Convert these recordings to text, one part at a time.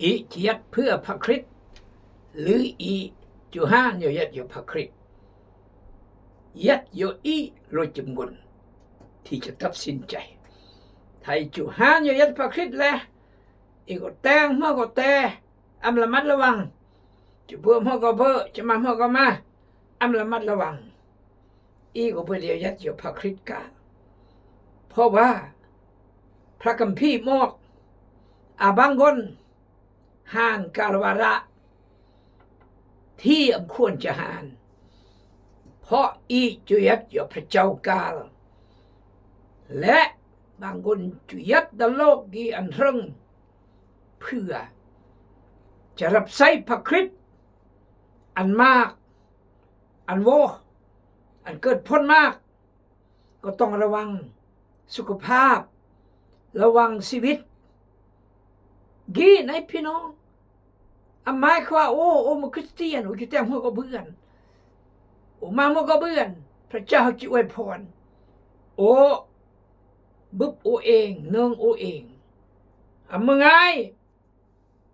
อีจะยัดเพื่อพระคริสต์หรืออีจูห้านยัดอยู่พระคริสต์ยัดอยู่อีโรจมนที่จะตัดสินใจไทยจูห้านยัดพระคริสต์แล้วอีกก็แตงเมื่อก็แต่อำละมัดระวังจะเพื่อเมื่อก็เพื่อจะมาเมื่อก็มาอำละมัดระวังอีกก็เพื่อเดียวยัดอยู่พระคริสต์กาเพราะว่าพระคัมภีร์บอกบางคนหานกาลวาระที่ควรจะหานเพราะอีจุยัดอยู่พระเจ้ากาลและบางคนจุยัดดโลกกีอันเริงเพื่อจะรับใช้พระคริสต์อันมากอันโวอันเกิดพ้นมากก็ต้องระวังสุขภาพระวังชีวิตกีในพี่น้องหมายความว่าโอ้มาคริสเตียนโอ้คิดแต่หัวก็เบื่อนโอ้มาหัวก็เบื่อนพระเจ้าจะอวยพรโอ้บึบโอเองเนืองโอเองเมื่อไง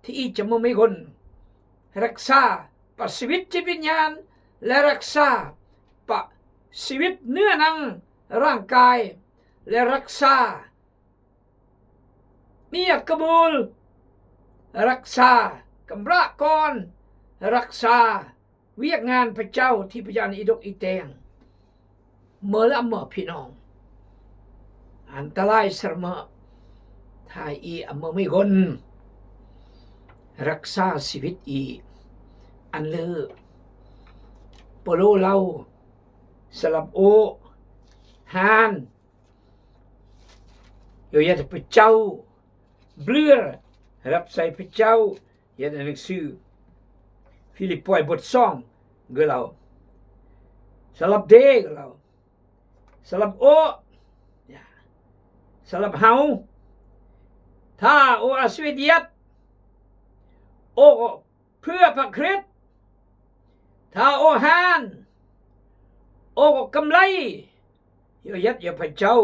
ที่จะไม่คนรักษาประชีวิตจิตวิญญาณและรักษาประชีวิตเนื้อหนังร่างกายและรักษามีกบูลรักษากำระกรรักษาเวียกงานพระเจ้าที่พระยานอีดกอีแตงเมื่อละเมื่อพี่น้องอันตรายเสมอถ้าอีเมื่อไม่คนรักษาชีวิตอีอันเลือปโลเราสลับโอฮานอยู่ยันพระเจ้าเบลือรับใส่พระเจ้ายันหนังสือฟิลิปปอยบท2ก็เราสลับเดก็เราสลับโอสลับเฮาถ้าโออาสเวดียตโอเพื่อพระคริสต์ถ้าโอฮานโอกำไรอยู่ยัดอยู่พระเจ้า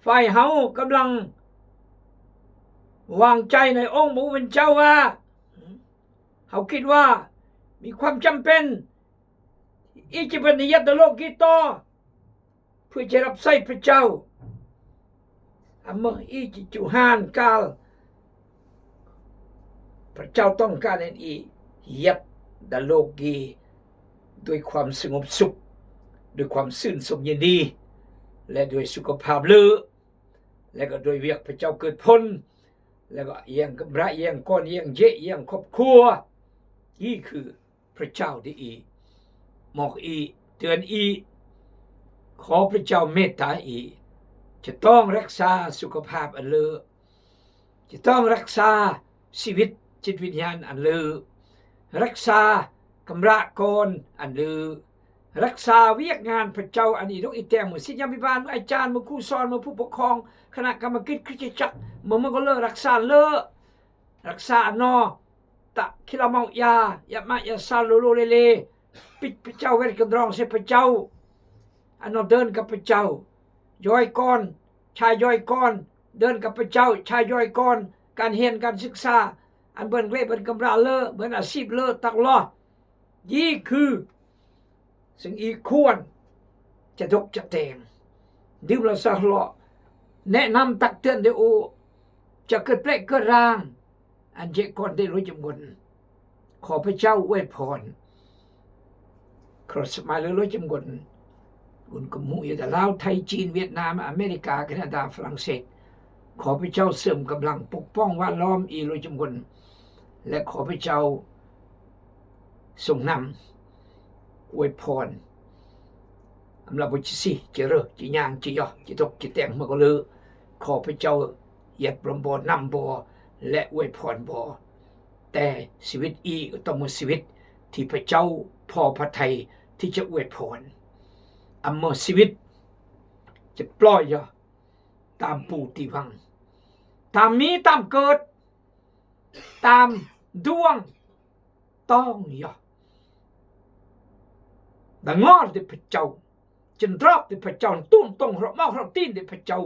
ฝ่ายเฮากำลังวางใจในองค์พระผู้เป็นเจ้าว่าเขาคิดว่ามีความจำเป็นอีจะเป็นยัดโลกีโตเพื่อจะรับใช้พระเจ้าเมื่ออีจะจูฮานกาลพระเจ้าต้องการให้อียัดโลกีด้วยความสงบสุขด้วยความซื่นสมยินดีและด้วยสุขภาพเลือและก็โดยเวียกพระเจ้าเกิดพ้นแล้วก็ยังกำไรยังก้อนยังเยะยังครอบครัวนี่คือพระเจ้าที่อีบอกอีเตือนอีขอพระเจ้าเมตตาอีจะต้องรักษาสุขภาพอันเลือจะต้องรักษาชีวิตจิตวิญญาณอันเลือรักษากำระกรอันเลือรักษาเวียกงานพระเจ้าอันนี้ต้องอีแตงมือศิษยาภิบาลมืออาจารย์มือครูสอนมือผู้ปกครองคณะกรรมการคริสตจักรมันก็เลิกรักษารักษานอตะคิลาเมายายามายาซาโลโลเลปิดพระเจ้าเวรกันรองเสพระเจ้าอันนอเดินกับพระเจ้าย่อยก้อนชายย่อยก้อนเดินกับพระเจ้าชายย่อยก้อนการเรียนการศึกษาอันเบิ่นเกลเบิ่นกำราเบิ่นอาชีพตักล้อยี่คือซึ่งอีกควรจะดกจะแต่งดิวเราสะเลาะแนะนำตักเตือนเดี๋ยวจะเกิดเปรกเกิดร่างอันเจก่อนได้รู้จำนวนขอพระเจ้าอวยพรครอสมาเลยรู้จำนวนบุญกมุยแต่ลาวไทยจีนเวียดนามอเมริกาแคนาดาฝรั่งเศสขอพระเจ้าเสริมกำลังปกป้องว่าล้อมอีรู้จำนวนและขอพระเจ้าทรงนำอวยพรเราบุจิสิจะเรอจะย่างจะย่อจะตกจะแต่งมาก็เลยขอพระเจ้าเหยียบรำบอนำบอและอวยพรบอแต่ชีวิตอีก็ต้องมีชีวิตที่พระเจ้าพอพระทัยที่จะอวยพรเมื่อชีวิตจะปล่อยย่อตามปู่ที่วังตามมีตามเกิดตามดวงต้องย่อดังงอดที่พระเจ้าจนรอบที่พระเจ้าตุ้มตรงเราเมาเราตีนที่พระเจ้า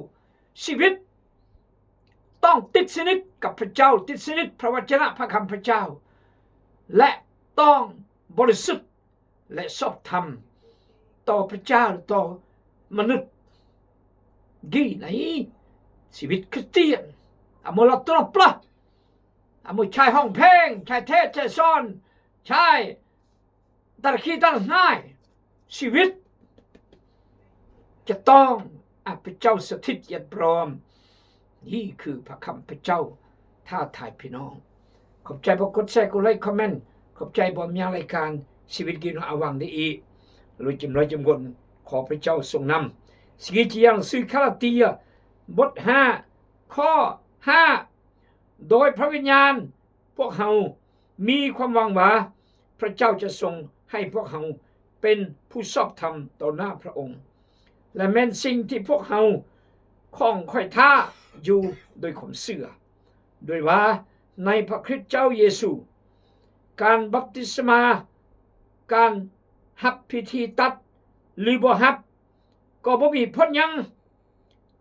ชีวิต ต้องติดสนิทกับพระเจ้าติดสนิทพระวจนะพระคำพระเจ้าและต้องบริสุทธิ์และชอบธรรมต่อพระเจ้าต่อมนุษย์กี่ไหนชีวิตคริสเตียนอมรตรปละอมชายห้องเพลงชายเทศชายซ้อนชายตะคีตะง่ายชีวิตจะต้องพระเจ้าสถิตยันพร้อมนี่คือพระคำพระเจ้าท้าทายพี่น้องขอบใจบอกกดแชร์กดไลค์คอมเมนต์ขอบใจบอกมีรายการชีวิตกินอาวังได้อีลุยจิมร้อยจิมกลขอพระเจ้าทรงนำสิ่งที่ยังสื่อคาราตีบท5ข้อ5โดยพระวิญญาณพวกเรามีความหวังว่าพระเจ้าจะทรงให้พวกเราเป็นผู้ชอบธรรมต่อหน้าพระองค์และแม้นสิ่งที่พวกเราข้องค่อยท่าอยู่โดยความเชื่อโดยว่าในพระคริสต์เจ้าเยซูการบัพติศมาการหับพิธีตัดหรือบ่หับก็บ่มีผลหยัง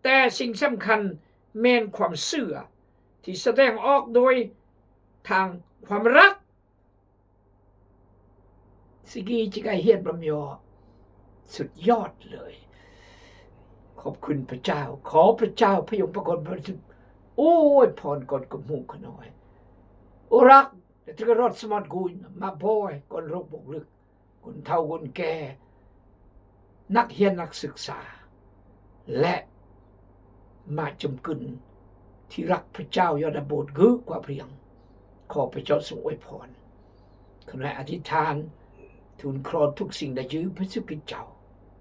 แต่สิ่งสำคัญแม่นความเชื่อที่แสดงออกโดยทางความรักสิ่งที่ไกเฮียนบรมยอสุดยอดเลยขอบคุณพระเจ้าขอพระเจ้าพยงประกรณ์พระสุดโอ้ยพรก่อนกับหมู่ขน้อยโอรักแต่ถ้ารอดสมัดกุลมาบ่อยก่อนโรคบกลึกคนเฒ่าคนแก่นักเรียนนักศึกษาและมาจำกึนที่รักพระเจ้ายอดโบสถ์กว่าเพียงขอพระเจ้าทรงอวยพรขณะอธิษฐานทูลคลอทุกสิ่งได้ยืมพระสุกิจเจ้า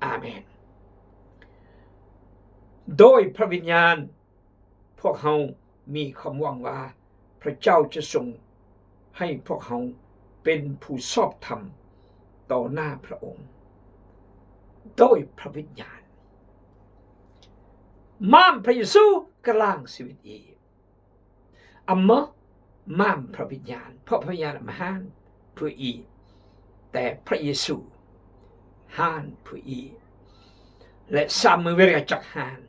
อาเมนโดยพระวิญญาณพวกเรามีความหวังว่าพระเจ้าจะทรงให้พวกเราเป็นผู้ชอบธรรมต่อหน้าพระองค์โดยพระวิญญาณมามพระเยซูกลางชีวิตอีมามพระวิญญาณเพราะพระวิญญาณมาหานเพื่ออีแต่พระเยซูหานเพื่ออีและสามมือเวรจักหาน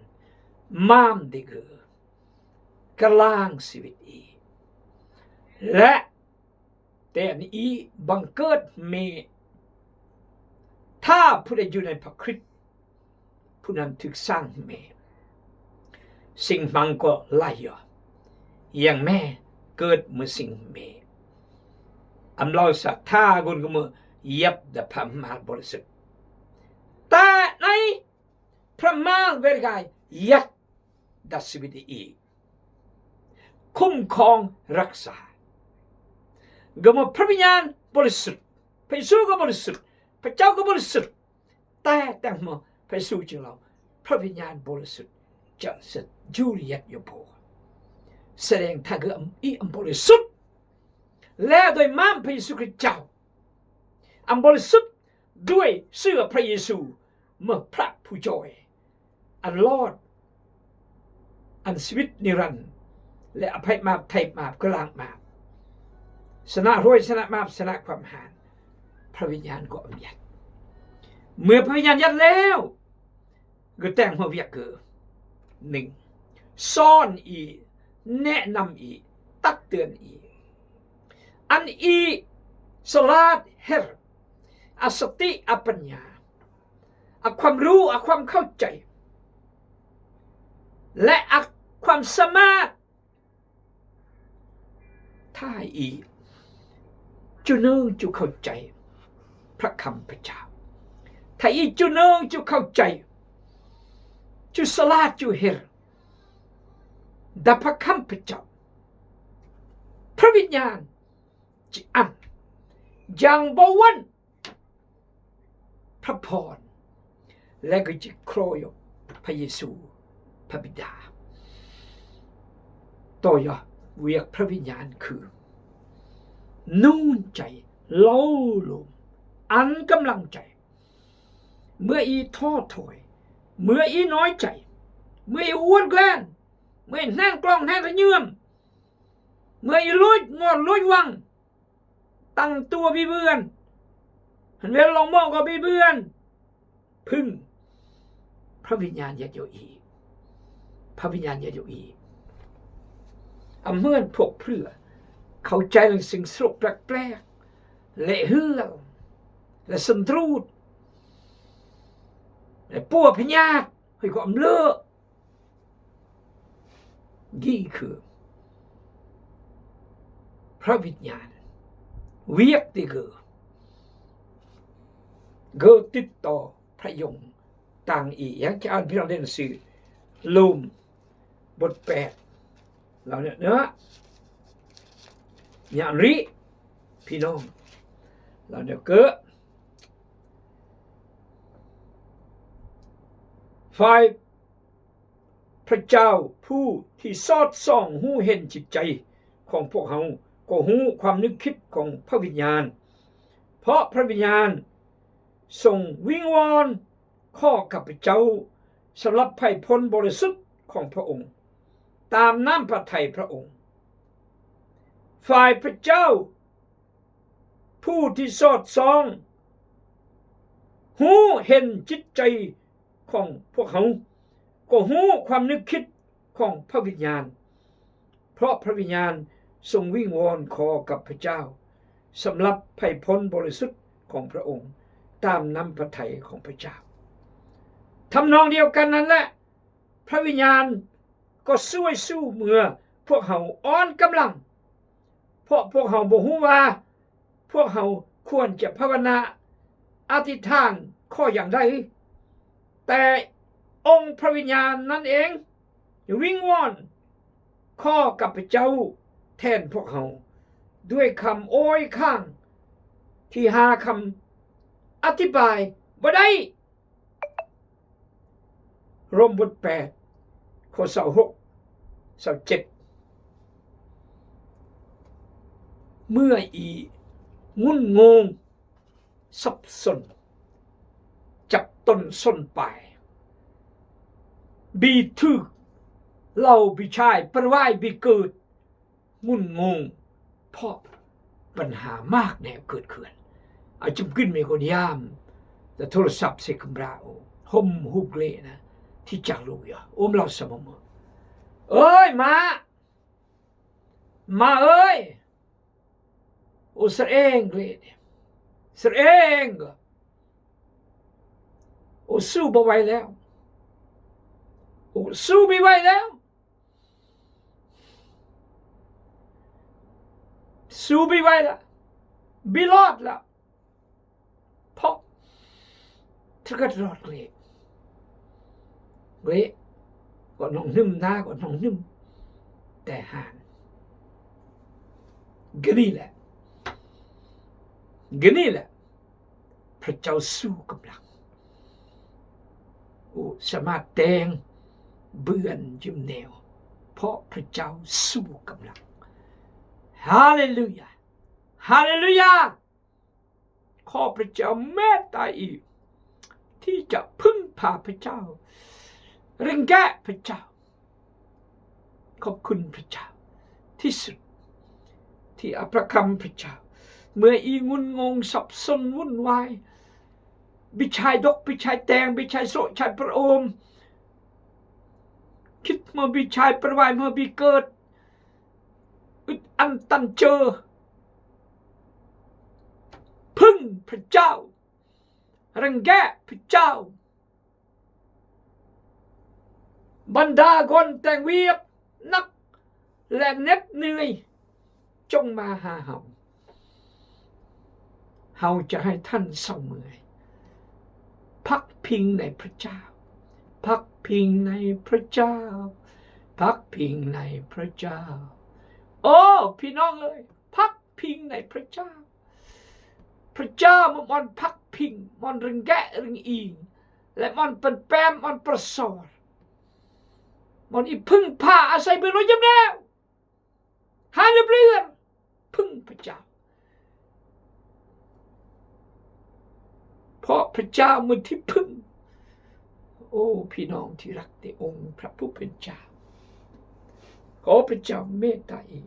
มามดิเกกลางชีวิตอีและแต่นี้บังเกิดเมถ้าผู้ใดอยู่ในพระคริสต์ผู้นั้นถูกสร้างเมสิ่งบางก็ไล่อย่างแม่เกิดเมื่อสิ่งเมเราศรัทธากุนก็มือยับแต่พระมหาบริสุทธิ์แต่ในพระมหาเวรกายยัดดัชวิตอีคุ้มครองรักษาก็มือพระวิญญาณบริสุทธิ์พระเยซูก็บริสุทธิ์พระเจ้าก็บริสุทธิ์แต่เมื่อพระเยซูจึงเราพระวิญญาณบริสุทธิ์จะสัตยูริยัตโยโพแสดงถ้าเกิดบริสุทธิ์และโดยมามพระเยซูคริสต์เจ้าบริสุทธิ์ด้วยเสื้อพระเยซูเมื่อพระผู้ช่วยรอดชีวิตนิรันดร์และอภัยมาไทยมากลางมาชนะรวยชนะมาชนะความหานพระวิญญาณก็ยัดเมื่อพระวิญญาณยัดแล้วก็แต่งหัวเวียกเกิดซ่อนอีแนะนำอีตักเตือนอีอันอีสลาดเฮรสติปัญญาความรู้ความเข้าใจและความสามารถถ้าอีจุนึงจุเข้าใจพระคำพระเจ้าถ้าอีจุนึงจุเข้าใจจุสลาดจุเฮรดับพระคำพระเจ้าพระวิญญาณจะยังบวันพระพรและก็จะโครยพระเยซูพระบิดาต่อยอดเวียกพระวิญญาณคือนุ่นใจเล่าลมกำลังใจเมื่ออีท้อถอยเมื่ออีน้อยใจเมื่ออีอ้วนแกล้งเมื่อแน่งกล้องแน่งระเยื่อมเมื่ออีลุยงอดลุยวังตั้งตัวบิเบือนหันเวลลองมองก็บิเบือนพึ่งพระวิญญาณยัดโยอีพระวิญญาณยัดโยอี เมื่อนพวกเพื่อเข้าใจเรื่องสิ่งสกแปลกๆและเฮือกและสันตรูดและปัวพญาตให้ก็เลือกนี่คือพระวิญญาณเวียกที่เกิดติดต่อพระยงต่างอีกอยากจะอ่านพี่น้องเล่นสื่อลูมบท8เราเนี่ยเนื้ออย่างริพี่น้องเราเนี่ยเกิดฝ่ายพระเจ้าผู้ที่สอดส่องหูเห็นจิตใจของพวกเขาก็หูความนึกคิดของพระวิญญาณเพราะพระวิญญาณทรงวิงวอนข้อกับพระเจ้าสำหรับไผ่พลบริสุทธิ์ของพระองค์ตามน้ำพระทัยพระองค์ฝ่ายพระเจ้าผู้ที่สอดส่องหูเห็นจิตใจของพวกเขาก็หูความนึกคิดของพระวิญญาณเพราะพระวิญญาณทรงวิงวอนขอกับพระเจ้าสำหรับไผ่พลบริสุทธิ์ของพระองค์ตามน้ำพระทัยของพระเจ้าทำนองเดียวกันนั้นแหละพระวิญญาณก็ช่วยสู้เมื่อพวกเขาอ่อนกำลังเพราะพวกเขาบ่ฮู้ว่าพวกเขาควรจะภาวนาอธิษฐานข้ออย่างใดแต่องค์พระวิญญาณนั่นเองวิงวอนข้อกับพระเจ้าแทนพวกเขาด้วยคำโอ้ยข้างที่หาคำอธิบายบ่ได้โรมบท8ข้อ26 27เมื่ออีงุ่นงงสับสนจับต้นส้นปลายบีทึกเราบิชายประวายบิเกิดงุ่นงงเพราะปัญหามากแนวเกิดขึ้นอาจจะขึ้นไม่คนยามแต่โทรศัพท์เสกมราโอหมหุบเลนะที่จากลูกอย่าเราสมมติเอ้ยมาเอ้ยโอ้สระเองเลยสระเองโอ้สู้บ่ไหวแล้วโอ้สู้ไม่ไหวแล้วสู้ไม่ไหวแล้วบิลอดแล้วเพราะถ้าเกิดรอดเลยก็น้องนึ่มหน้าก็น้องนึ่มแต่ห่างก็นี่แหละพระเจ้าสู้กับเราสามารถแตงเบื่อนยืมแนวเพราะพระเจ้าสู้กับเราฮาเลลูยาฮาเลลูยาขอพระเจ้าเมตตาอีกที่จะพึ่งพาพระเจ้าเร่งแก้พระเจ้าขอบคุณพระเจ้าที่สุดที่อภรคำพระเจ้าเมื่ออีงุนงงสับสนวุ่นวายบิชายดกบิชายแตงบิชายโสชายพระโอมคิดเมื่อบิชายประวายเมื่อบิเกิดอึดอันตันเจอพึ่งพระเจ้ารังแกพระเจ้าบรรดาคนแต่งเวียบนักและเหน็ดเหนื่อยจงมาหาเฮาจะให้ท่านเศร้าเมื่อยพักพิงในพระเจ้าพักพิงในพระเจ้าพักพิงในพระเจ้าโอ้พี่น้องเอ้ยพักพิงในพระเจ้าพระเจ้ามันพักพิงมันรึงแกะรึงอิงและมันเป็นแปมมันประสอดมันอีพึ่งพาอาศัยเป็นรอยยำแนวหาเลื่อนพึ่งพระเจ้าเพราะพระเจ้ามันที่พึ่งโอ้พี่น้องที่รักในองค์พระผู้เป็นเจ้าขอพระเจ้าเมตตาอีก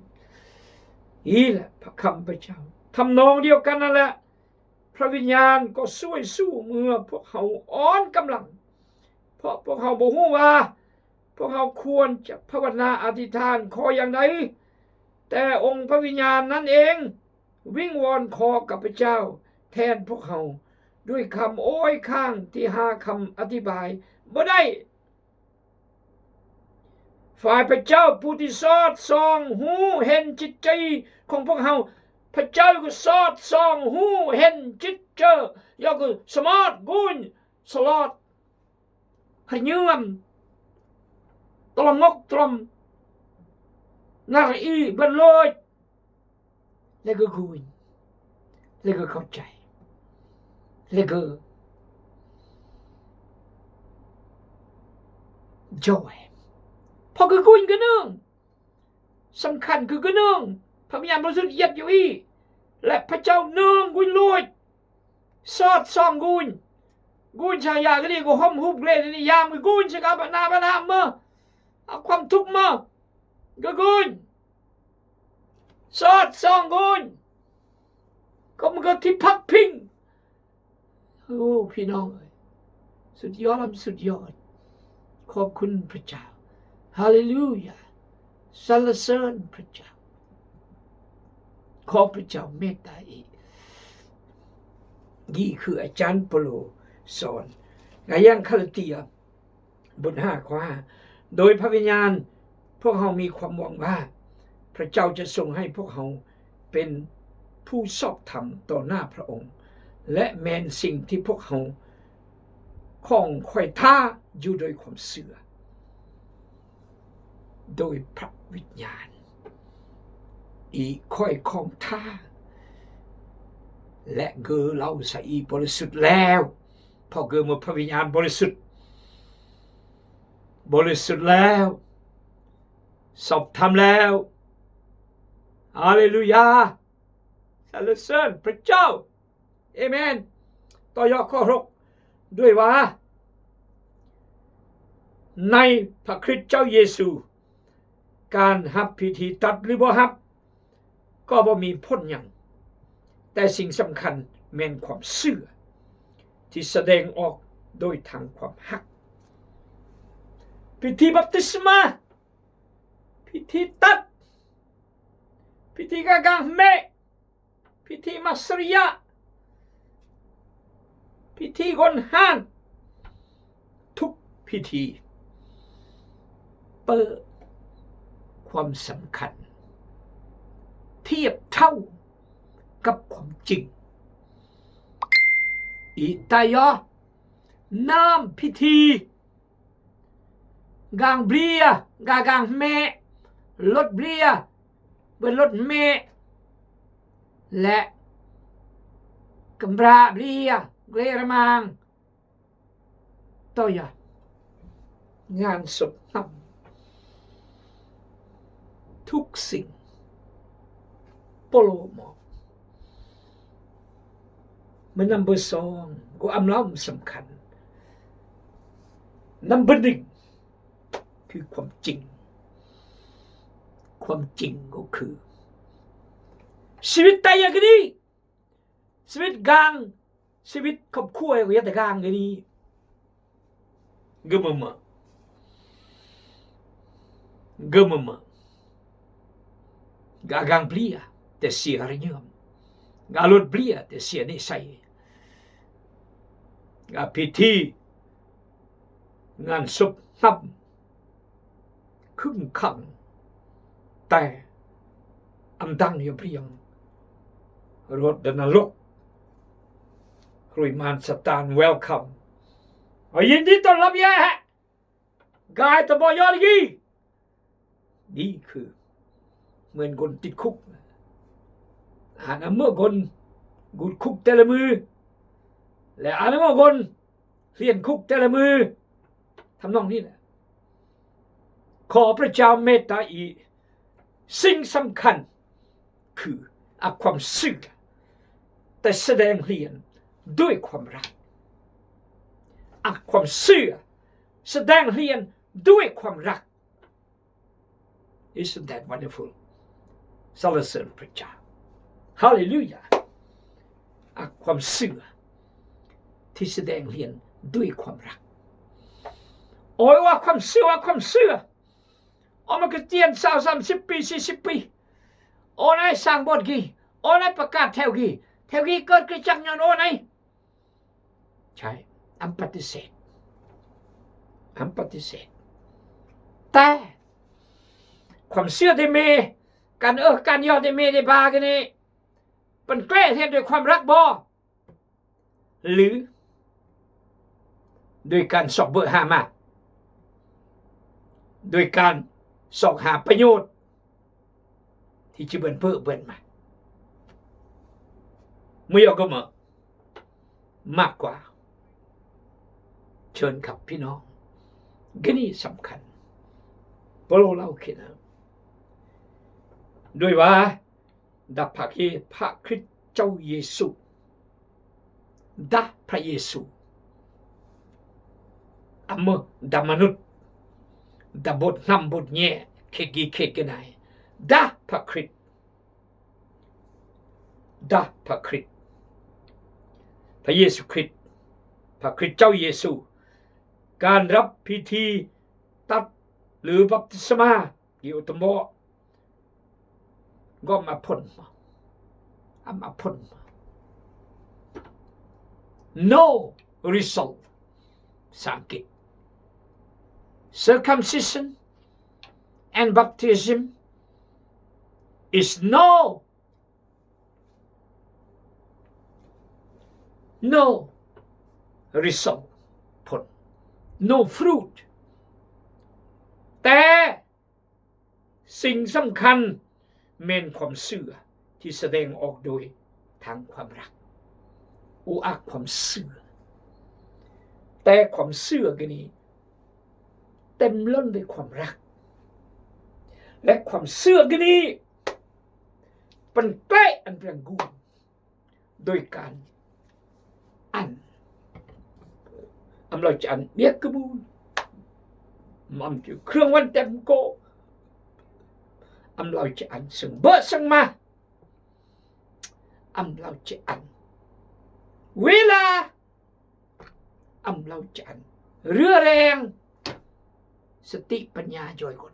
แหละพระคำพระเจ้าทำนองเดียวกันนั่นแหละพระวิญญาณก็ช่วยสู้เมื่อพวกเขาอ่อนกำลังเพราะพวกเขาบ่ฮู้ว่าพวกเขาควรจะภาวนาอธิษฐานขออย่างไร แต่องค์พระวิญญาณนั้นเองวิงวอนขอกับพระเจ้าแทนพวกเขาด้วยคำโอ้ยข้างที่หาคำอธิบายบ่ได้ฝ่ายพระเจ้าผู้ที่สอดส่องหูเห็นจิตใจของพวกเขาพระเจ้าก็สอดส่องหูเห็นจิตใจยาก็สมาร์ทกุนสลอดให้เยื่อมตลงกตรมนาอีบันลอยแล้วก็กุนแล้วก็เข้าใจแล้วก็joy พอคือกุนก็นึงสำคัญคือก็นึงพระวิญญาณบริสุทธิ์เหยียบอยู่อีและพระเจ้านึงกุนลอยสอดส่องกุนชายาก็ดีก็ห้อมหุบเลยนี่ยามกุนชักบนาบนาเมื่อเอาความทุกข์มาก็กุนสอดส่องกุนก็มันก็ที่พักพิงโอ้พี่น้องสุดยอดสุดยอดขอบคุณพระเจ้าฮาเลลูยาสรรเสริญพระเจ้าขอพระเจ้าเมตตาอีกนี่คืออาจารย์เปโลสอนในยังคาลเตียบท5 ข้อ 5โดยพระวิญญาณพวกเขามีความหวังว่าพระเจ้าจะทรงให้พวกเขาเป็นผู้ชอบธรรมต่อหน้าพระองค์และแม้นสิ่งที่พวกเขาของคอยท่าอยู่โดยความเสื่อโดยพระวิญญาณอีค่อยของท่าและเกอเราใส่บริสุทธิ์แล้วพอเกิดมาพระวิญญาณบริสุทธิ์แล้วสอบทำแล้วฮาเลลูยาสรรเสริญพระเจ้าเอเมนต่อยอข้อ6ด้วยว่าในพระคริสต์เจ้าเยซูการหับพิธีตัดหรือบ่หับก็บ่มีผลหยังแต่สิ่งสำคัญแม่นความเชื่อที่แสดงออกโดยทางความหักพิธีบัพติศมาพิธีตัดพิธีกางเมฆพิธีมัสริยะพิธีกนห้านทุกพิธีเปิดความสำคัญเทียบเท่ากับความจริงอิตายะน้ำพิธีกางเบียกางเมรถเบียบนรถเมและกำราเบียเกลรมังต่อยงานศพนำทุกสิ่งโปโลมอกมันนัมเบอร์2ก็อำลาสำคัญนัมเบอร์1คือความจริงก็คือชีวิตตายอย่างนี้ชีวิตกลางชีวิตครอบครัวก็ยังแต่กลางอย่างนี้กึมมgagang belia te sia renyum galot belia te sia ni sai ga piti ngan sup nap khung khangแต่อำดังอยู่เพียงรถดนรกรุยมานสตานเวลคัมยินดีต้อนรับแย่กายตะบอยอดกี้นี่คือเหมือนคนติดคุกอ่านเมื่อคนกุดคุกแต่ละมือและอ่านเมื่อคนเรียนคุกแต่ละมือทำนองนี้แหละขอพระเจ้าเมตตาอีสิ่งสำคัญคือความเชื่อแต่แสดงเรียนด้วยความรักความเชื่อแสดงเรียนด้วยความรัก Isn't that wonderful สรรเสริญพระเจ้าฮาเลลูยาความเชื่อที่แสดงเรียนด้วยความรักโอ้ยว่าความเชื่อมันก็เตียน20-30 ปี40 ปี โอ้นายสร้างบทกี่โอ้นายประกาศแถวกี่เกิดขึ้นจากย้อนโอ้นายใช่อันปฏิเสธแต่ความเชื่อที่มีการยอดที่มีในบากันนี้เป็นแกล้เทศด้วยความรักบ่หรือด้วยการสอบเบอร์หามาด้วยการสอบหาประโยชน์ที่จะเบิ่นเพื่อเบิ่นมาไม่เอาก็มากกว่าเชิญครับพี่น้องก็นี่สำคัญเพราะเราคิดนะด้วยว่าดับพระคริสต์เจ้าเยซูดับพระเยซูดับมนุษย์ดับบทนำบทแย่เขตกันไหนดับพระคริสต์พระเยซูคริสต์พระคริสต์เจ้าเยซูการรับพิธีตัดหรือบัพติศมาอยู่ตรงบ่ก็มาพ้นno result สังเกต circumcision and baptism is no result ผล no fruit แต่สิ่งสำคัญเมนความเชื่อที่แสดงออกโดยทางความรักความเชื่อแต่ความเชื่อกันนี้เต็มล้นด้วยความรักและความเชื่อกันนี้เป็นใกล้อันเป็นกูโดยการเราจะเบียกบูนมันจะเครื่องวันเต็มโกเราจะซึ่งเบิดซึ่งมาเราจะเวลาเราจะเรือแรงสติปัญญาจอยคน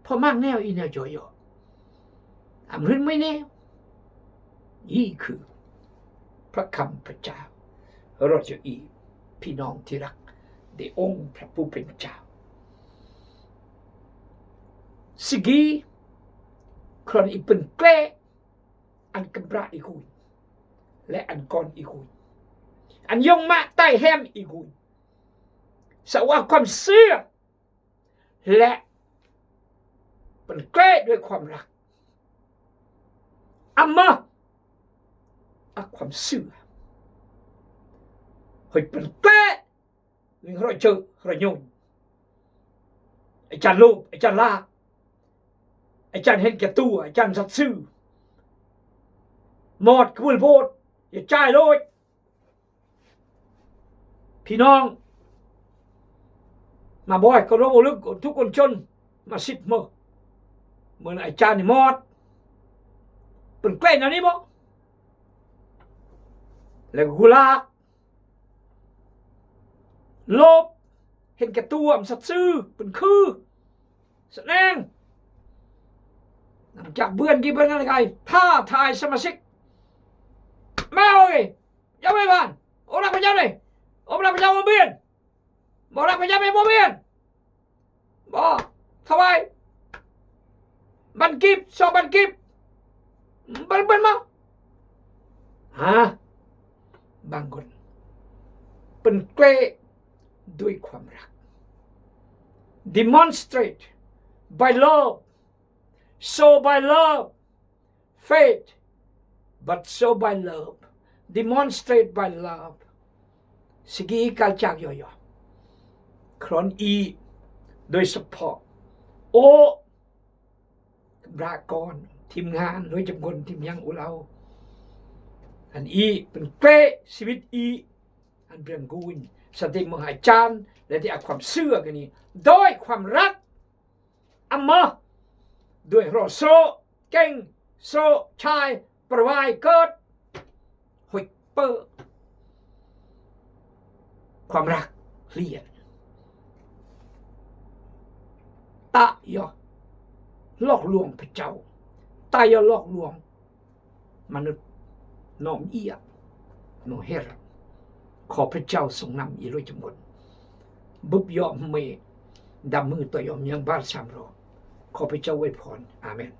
พอมากแนวอีแนวจอยรื่นไม่แนวนี่คือพระคำพระเจ้าเราจะพี่น้องที่รักในองค์พระผู้เป็นเจ้าสิกีครอนอีเป็นแกล้อันกำราอีกุยและอันก่อนอีกุยอันยงมาใต้แฮมอีกุยสว่าความเชื่อและเป็นแกล้ด้วยความรักความเชื่อเฮ้ยเป็นแกล้หนึ่งเราเจอเราโยนไอ้จันลูกไอ้จันลากไอ้จันเห็นแก่ตัวไอ้จันสัตย์ซื่อหมดกระบวนโพดอย่าจ่ายเลยพี่น้องมาบ่อยก็รู้ลึกทุกคนชนมาสิบมือเหมือนไอ้จันนี่หมดเป็นแกล้นะนี่บ่แล้วกูลากลบเห็นแก่ตัวสัตย์ซื่อเป็นคือแสดงหลังจากเบื่อนกี่เบื่อนอะไรท่าทายสมาชิกมาเลยยังไม่ผ่านโอ้รักพระเจ้าเลยโอ้รักพระเจ้าบ่เบียนบ่รักพระเจ้าไม่บ่เบียนบ่ทำไมบันกิบสอบบันกิบบันมาบางคนเป็นเกล้ด้วยความรัก demonstrate by love show by love faith but show by love demonstrate by love สิ่งที่การจากย่อๆครอนโดยเฉพาะรากรทีมงานโดยจำนวนทีมยังอุเราอันเป็นเกล้ชีวิตอันเปลี่ยนกุนสติมหาจารย์และที่ความเชื่อกันนี้โดยความรักด้วยรอโซเก่งโซชายประวายเกิดหอยเปอร์ความรักเลียนตะยอหลอกลวงพระเจ้า ตายหลอกลวงมนุษย์น้อมเอียโนเฮรขอพระเจ้าทรงนำอีโรยจำนวนบุบยอมเมดำมือตัวยอมยังบ้านสามรอขอพระเจ้าไว้พรอาเมน